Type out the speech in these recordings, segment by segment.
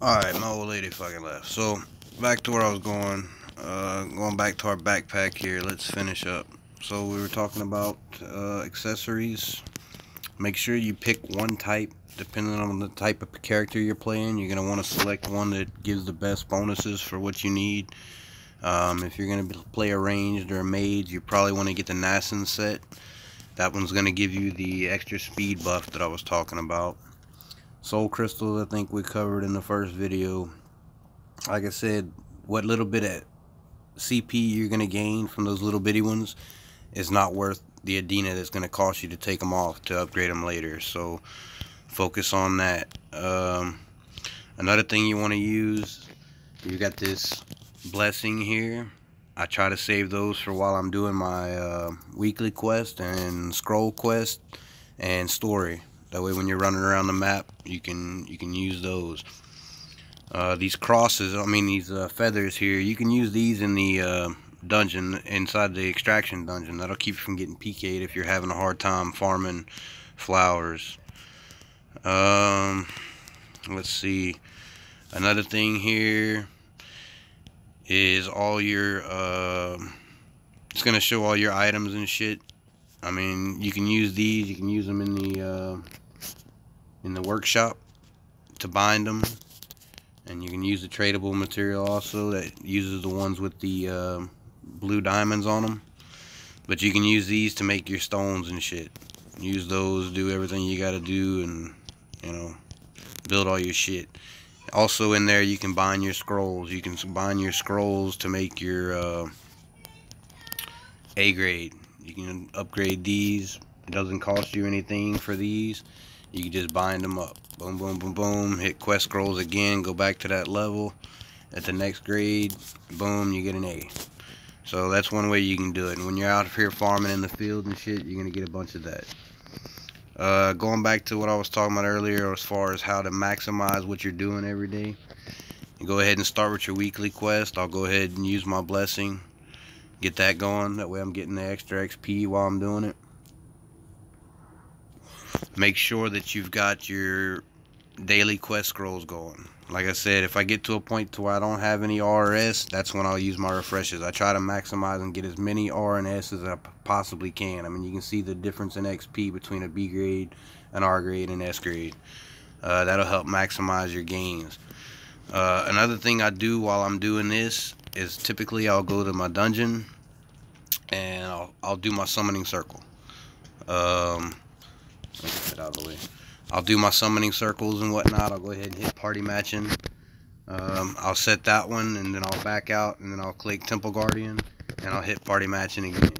Alright, my old lady fucking left. So, back to where I was going. Going back to our backpack here. Let's finish up. So, we were talking about accessories. Make sure you pick one type. Depending on the type of character you're playing, you're going to want to select one that gives the best bonuses for what you need. If you're going to play a ranged or a mage, you probably want to get the Nassen set. That one's going to give you the extra speed buff that I was talking about. Soul crystals, I think we covered in the first video. Like I said, what little bit of CP you're going to gain from those little bitty ones is not worth the Adena that's going to cost you to take them off to upgrade them later. So focus on that. Another thing you want to use, you got this blessing here. I try to save those for while I'm doing my weekly quest and scroll quest and story. That way when you're running around the map, you can use those. These crosses, these feathers here, you can use these in the dungeon, inside the extraction dungeon. That'll keep you from getting PK'd if you're having a hard time farming flowers. Let's see. Another thing here is all your, it's going to show all your items and shit. I mean, you can use these, you can use them in the workshop to bind them. And you can use the tradable material also that uses the ones with the blue diamonds on them. But you can use these to make your stones and shit. Use those, do everything you gotta do, and, you know, build all your shit. Also in there you can bind your scrolls. You can bind your scrolls to make your A grade. You can upgrade these. It doesn't cost you anything for these. You can just bind them up. Boom, boom, boom, boom. Hit quest scrolls again. Go back to that level. At the next grade, boom, you get an A. So that's one way you can do it. And when you're out here farming in the field and shit, you're going to get a bunch of that. Going back to what I was talking about earlier as far as how to maximize what you're doing every day. You go ahead and start with your weekly quest. I'll go ahead and use my blessing. Get that going. That way I'm getting the extra XP while I'm doing it. Make sure that you've got your daily quest scrolls going. Like I said, if I get to a point to where I don't have any RS, that's when I'll use my refreshes. I try to maximize and get as many R and S as I possibly can. I mean, you can see the difference in XP between a B grade, an R grade, and S grade. That'll help maximize your gains. Another thing I do while I'm doing this is typically I'll go to my dungeon and I'll do my summoning circle. Let me get that out of the way. I'll do my summoning circles and whatnot. I'll go ahead and hit party matching. I'll set that one, and then I'll back out, and then I'll click Temple Guardian, and I'll hit party matching again.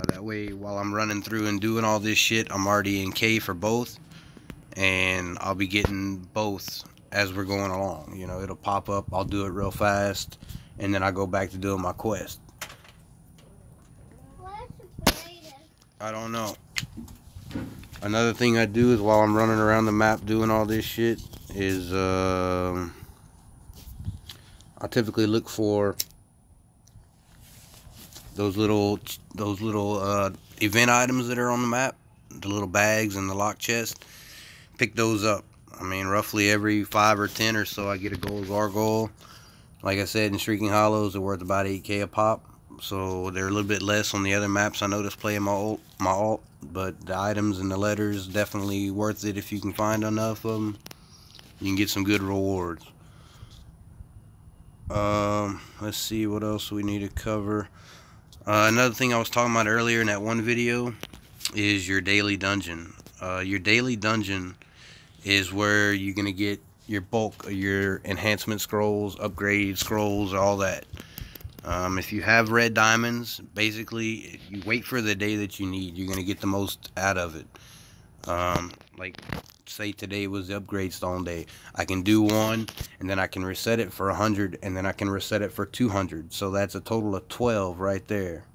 That way, while I'm running through and doing all this shit, I'm already in K for both, and I'll be getting both as we're going along. You know, it'll pop up, I'll do it real fast, and then I go back to doing my quest. I don't know. Another thing I do is while I'm running around the map doing all this shit is I typically look for those little event items that are on the map, the little bags and the lock chest. Pick those up. I mean, roughly every 5 or 10 or so I get a gold gargoyle. Like I said, in Shrieking Hollows they're worth about 8k a pop. So they're a little bit less on the other maps I noticed playing my alt, but the items and the letters definitely worth it if you can find enough of them. You can get some good rewards. Let's see what else we need to cover. Another thing I was talking about earlier in that one video is your daily dungeon. Your daily dungeon is where you're gonna get your bulk of your enhancement scrolls, upgrade scrolls, all that. If you have red diamonds, basically, if you wait for the day that you need, you're going to get the most out of it. Like, say today was the upgrade stone day. I can do one, and then I can reset it for 100, and then I can reset it for 200. So that's a total of 12 right there.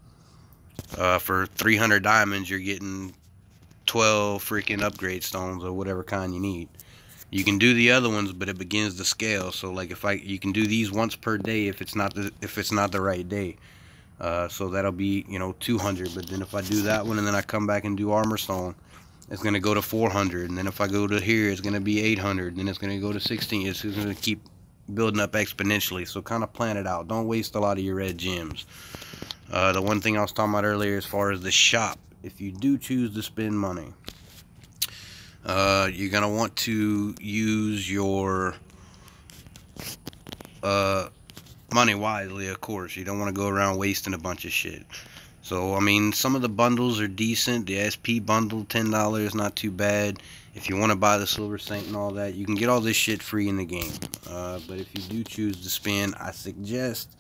For 300 diamonds, you're getting 12 freaking upgrade stones or whatever kind you need. You can do the other ones, but it begins to scale. So like you can do these once per day if it's not the right day. So that'll be, you know, 200. But then if I do that one and then I come back and do armor stone, it's going to go to 400, and then if I go to here, it's going to be 800, then it's going to go to 16. It's going to keep building up exponentially. So kind of plan it out. Don't waste a lot of your red gems. The one thing I was talking about earlier, as far as the shop, if you do choose to spend money, you're going to want to use your money wisely, of course. You don't want to go around wasting a bunch of shit. So, I mean, some of the bundles are decent. The SP bundle, $10, not too bad. If you want to buy the Silver Saint and all that, you can get all this shit free in the game. But if you do choose to spend, I suggest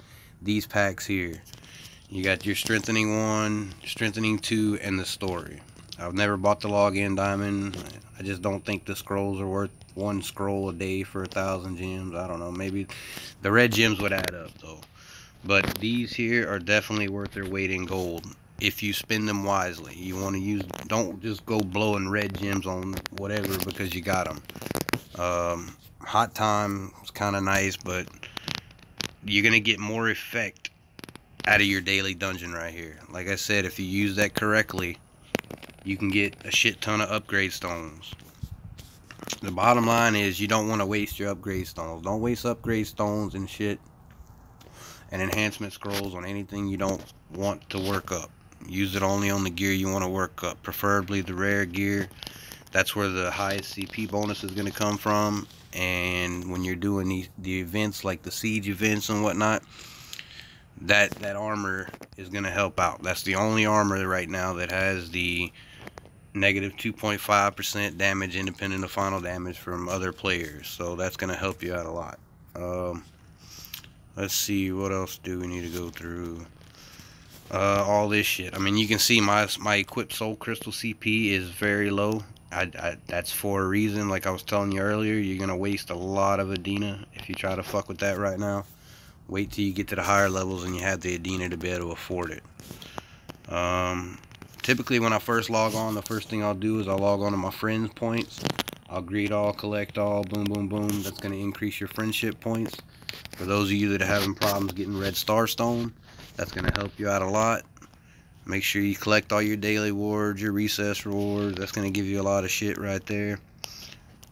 these packs here. You got your Strengthening 1, Strengthening 2, and the Story. I've never bought the Login Diamond. I just don't think the scrolls are worth one scroll a day for 1,000 gems. I don't know. Maybe the red gems would add up, though. But these here are definitely worth their weight in gold if you spend them wisely. You want to use, don't just go blowing red gems on whatever because you got them. Hot Time is kind of nice, but you're going to get more effect out of your daily dungeon right here. Like I said, if you use that correctly, you can get a shit ton of upgrade stones. The bottom line is you don't want to waste your upgrade stones. Don't waste upgrade stones and shit and enhancement scrolls on anything you don't want to work up. Use it only on the gear you want to work up, preferably the rare gear. That's where the highest CP bonus is going to come from. And when you're doing the events like the siege events and whatnot, that armor is going to help out. That's the only armor right now that has the negative 2.5% damage independent of final damage from other players. So that's going to help you out a lot. Let's see, what else do we need to go through? All this shit. I mean, you can see my equipped soul crystal CP is very low. That's for a reason. Like I was telling you earlier, you're gonna waste a lot of Adina if you try to fuck with that right now. Wait till you get to the higher levels and you have the Adina to be able to afford it. Typically when I first log on, the first thing I'll do is I'll log on to my friends points. I'll greet all, collect all, boom, boom, boom. That's gonna increase your friendship points. For those of you that are having problems getting red star stone, that's going to help you out a lot. Make sure you collect all your daily rewards, your recess rewards. That's going to give you a lot of shit right there.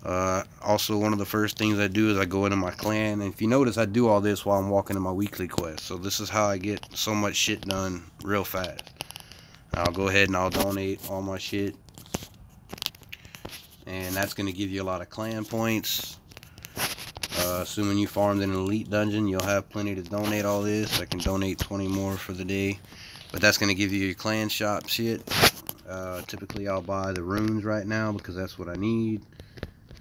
Also, one of the first things I do is I go into my clan. And if you notice, I do all this while I'm walking in my weekly quest. So this is how I get so much shit done real fast. I'll go ahead and I'll donate all my shit. And that's going to give you a lot of clan points. Assuming you farmed in an elite dungeon, you'll have plenty to donate all this. I can donate 20 more for the day, but that's going to give you your clan shop shit. Typically I'll buy the runes right now because that's what I need.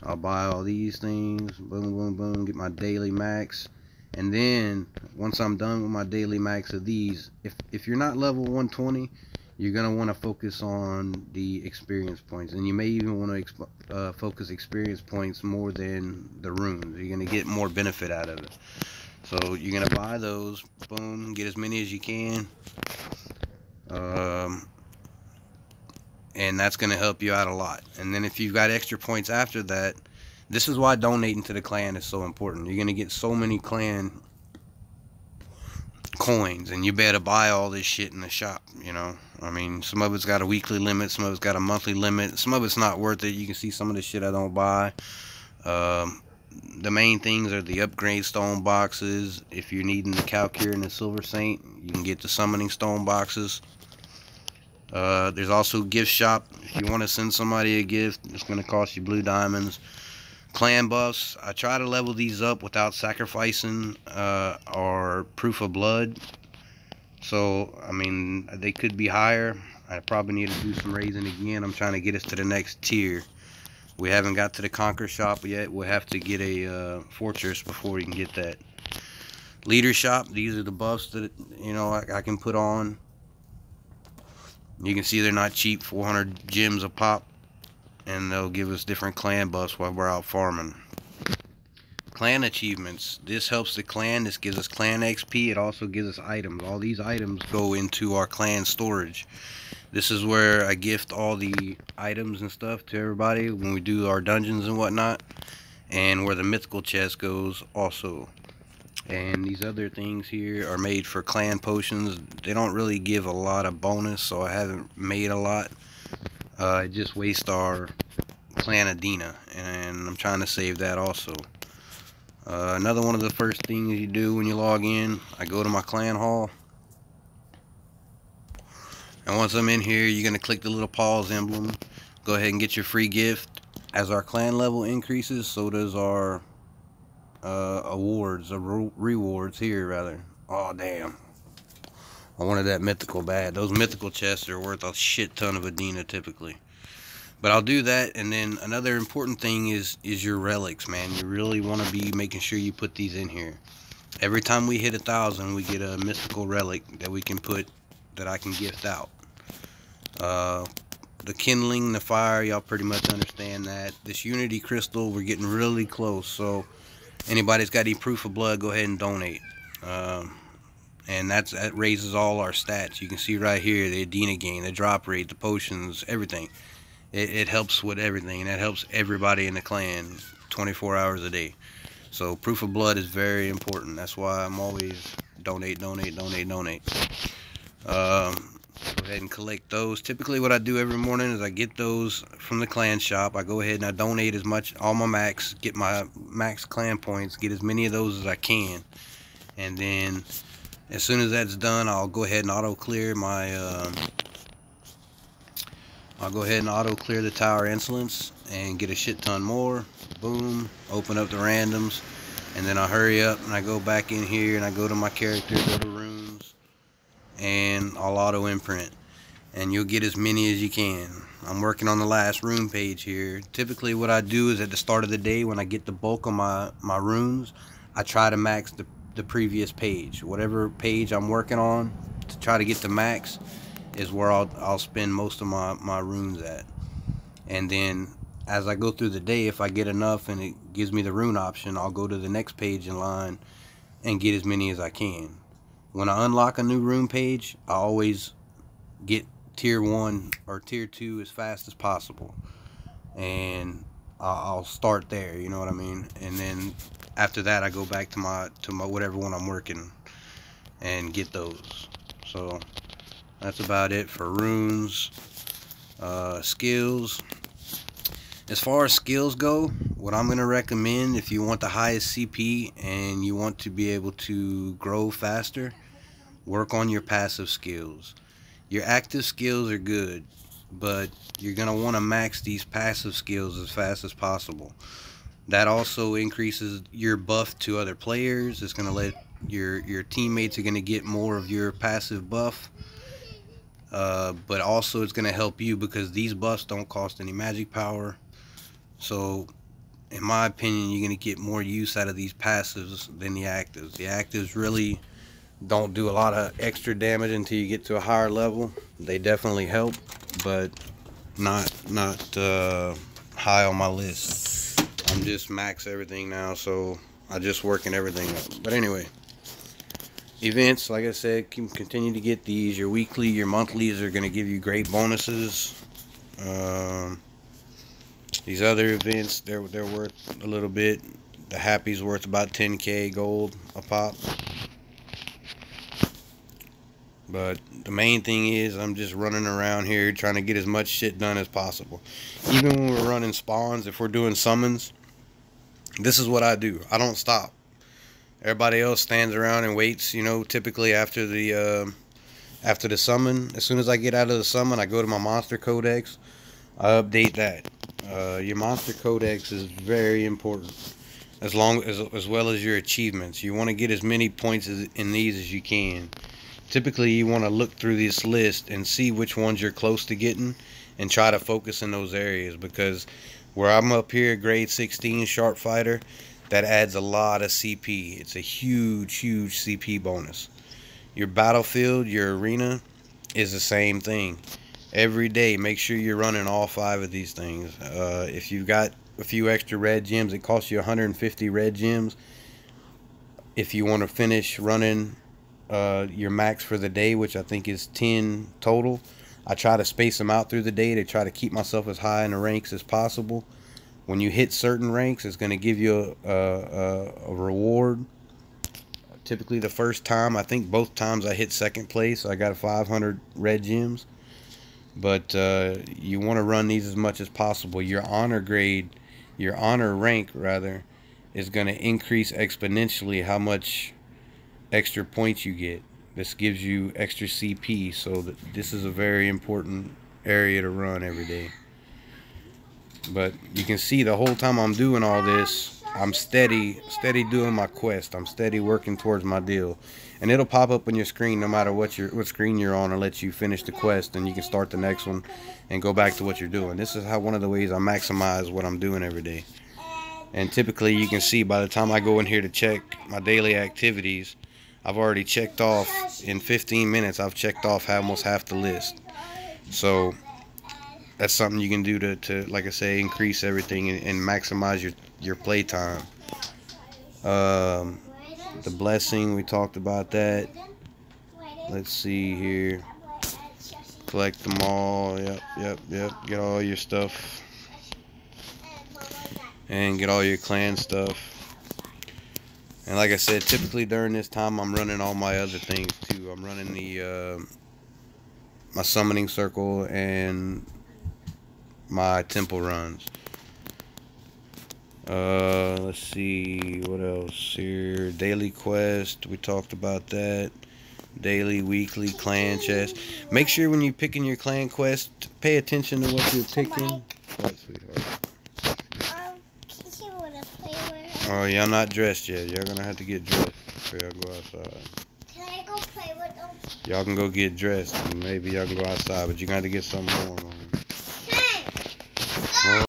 I'll buy all these things, boom, boom, boom, get my daily max. And then once I'm done with my daily max of these, if you're not level 120, you're going to want to focus on the experience points. And you may even want to focus experience points more than the runes. You're going to get more benefit out of it. So you're going to buy those. Boom. Get as many as you can. And that's going to help you out a lot. And then if you've got extra points after that, this is why donating to the clan is so important. You're going to get so many clan coins, and you better buy all this shit in the shop, you know. I mean, some of it's got a weekly limit, some of it's got a monthly limit, some of it's not worth it. You can see some of the shit I don't buy. The main things are the upgrade stone boxes. If you're needing the Calcure and the Silver Saint, you can get the summoning stone boxes. There's also gift shop. If you want to send somebody a gift, it's going to cost you blue diamonds. Clan buffs, I try to level these up without sacrificing or proof of blood. So, I mean, they could be higher. I probably need to do some raising again. I'm trying to get us to the next tier. We haven't got to the Conquer shop yet. We'll have to get a fortress before we can get that. Leader shop, these are the buffs that, you know, I can put on. You can see they're not cheap, 400 gems a pop. And they'll give us different clan buffs while we're out farming. Clan achievements. This helps the clan. This gives us clan XP. It also gives us items. All these items go into our clan storage. This is where I gift all the items and stuff to everybody when we do our dungeons and whatnot. And where the mythical chest goes also. And these other things here are made for clan potions. They don't really give a lot of bonus, so I haven't made a lot. It just wastes our clan Adina, and I'm trying to save that also. Another one of the first things you do when you log in, I go to my clan hall, and once I'm in here, you're going to click the little pause emblem. Go ahead and get your free gift. As our clan level increases, so does our awards, or rewards here rather. Oh damn, I wanted that mythical bad. Those mythical chests are worth a shit ton of Adina typically. But I'll do that, and then another important thing is your relics, man. You really want to be making sure you put these in here. Every time we hit 1,000, we get a mystical relic that we can put, that I can gift out. The kindling, the fire, y'all pretty much understand that. This unity crystal, we're getting really close, so anybody's got any proof of blood, go ahead and donate. And that raises all our stats. You can see right here the Adina gain, the drop rate, the potions, everything. It helps with everything, and it helps everybody in the clan 24 hours a day. So proof of blood is very important. That's why I'm always donate. Go ahead and collect those. Typically what I do every morning is I get those from the clan shop. I go ahead and I donate as much, all my max, get my max clan points, get as many of those as I can. And then as soon as that's done, I'll go ahead and auto clear my the tower insolence and get a shit ton more. Boom, open up the randoms, and then I hurry up and I go back in here and I go to my character, go to runes, and I'll auto imprint, and you'll get as many as you can. I'm working on the last rune page here. Typically what I do is at the start of the day, when I get the bulk of my runes, I try to max the previous page. Whatever page I'm working on to try to get the max is where I'll spend most of my runes at. And then as I go through the day, if I get enough and it gives me the rune option, I'll go to the next page in line and get as many as I can. When I unlock a new rune page, I always get tier 1 or tier 2 as fast as possible, and I'll start there, you know what I mean? And then after that I go back to my whatever one I'm working and get those. So that's about it for runes. Skills. As far as skills go, what I'm going to recommend, if you want the highest CP and you want to be able to grow faster, work on your passive skills. Your active skills are good, but you're going to want to max these passive skills as fast as possible. That also increases your buff to other players. It's going to let your teammates are going to get more of your passive buff. But also it's going to help you because these buffs don't cost any magic power. So in my opinion, you're going to get more use out of these passives than the actives. The actives really don't do a lot of extra damage until you get to a higher level. They definitely help, but not high on my list. I'm just max everything now, so I just working everything up. But anyway, events, like I said, continue to get these. Your weekly, your monthlies are going to give you great bonuses. These other events, they're worth a little bit. The happy's worth about 10k gold a pop. But the main thing is I'm just running around here trying to get as much shit done as possible. Even when we're running spawns, if we're doing summons, this is what I do. I don't stop. Everybody else stands around and waits, you know, typically after the summon. As soon as I get out of the summon, I go to my monster codex. I update that. Your monster codex is very important, as well as your achievements. You want to get as many points in these as you can. Typically you want to look through this list and see which ones you're close to getting and try to focus in those areas, because where I'm up here, grade 16 sharp fighter, that adds a lot of CP. It's a huge CP bonus. Your battlefield, your arena, is the same thing. Every day make sure you're running all 5 of these things. If you've got a few extra red gems, it costs you 150 red gems if you want to finish running your max for the day, which I think is 10 total. I try to space them out through the day to try to keep myself as high in the ranks as possible. When you hit certain ranks, it's going to give you a reward. Typically the first time, I think both times I hit second place, I got 500 red gems. but you want to run these as much as possible. Your honor grade, your honor rank rather, is going to increase exponentially how much extra points you get. This gives you extra CP, so this is a very important area to run every day. But you can see the whole time I'm doing all this, I'm steady doing my quest. I'm steady working towards my deal, and it'll pop up on your screen no matter what screen you're on, and let you finish the quest, and you can start the next one and go back to what you're doing. This is how one of the ways I maximize what I'm doing every day. And typically you can see by the time I go in here to check my daily activities, I've already checked off, in 15 minutes I've checked off almost half the list. So that's something you can do to like I say, increase everything and maximize your play time. The blessing, we talked about that. Let's see here. Collect them all. Yep. Get all your stuff. And get all your clan stuff. And like I said, typically during this time I'm running all my other things too. I'm running the my summoning circle and my temple runs. Let's see what else here. Daily quest, we talked about that. Daily, weekly clan chest. Make sure when you're picking your clan quest, pay attention to what you're picking. What, sweetheart? Oh, y'all not dressed yet. Y'all gonna have to get dressed before y'all go outside. Can I go play with them? Y'all can go get dressed and maybe y'all can go outside, but you're gonna have to get something warm on.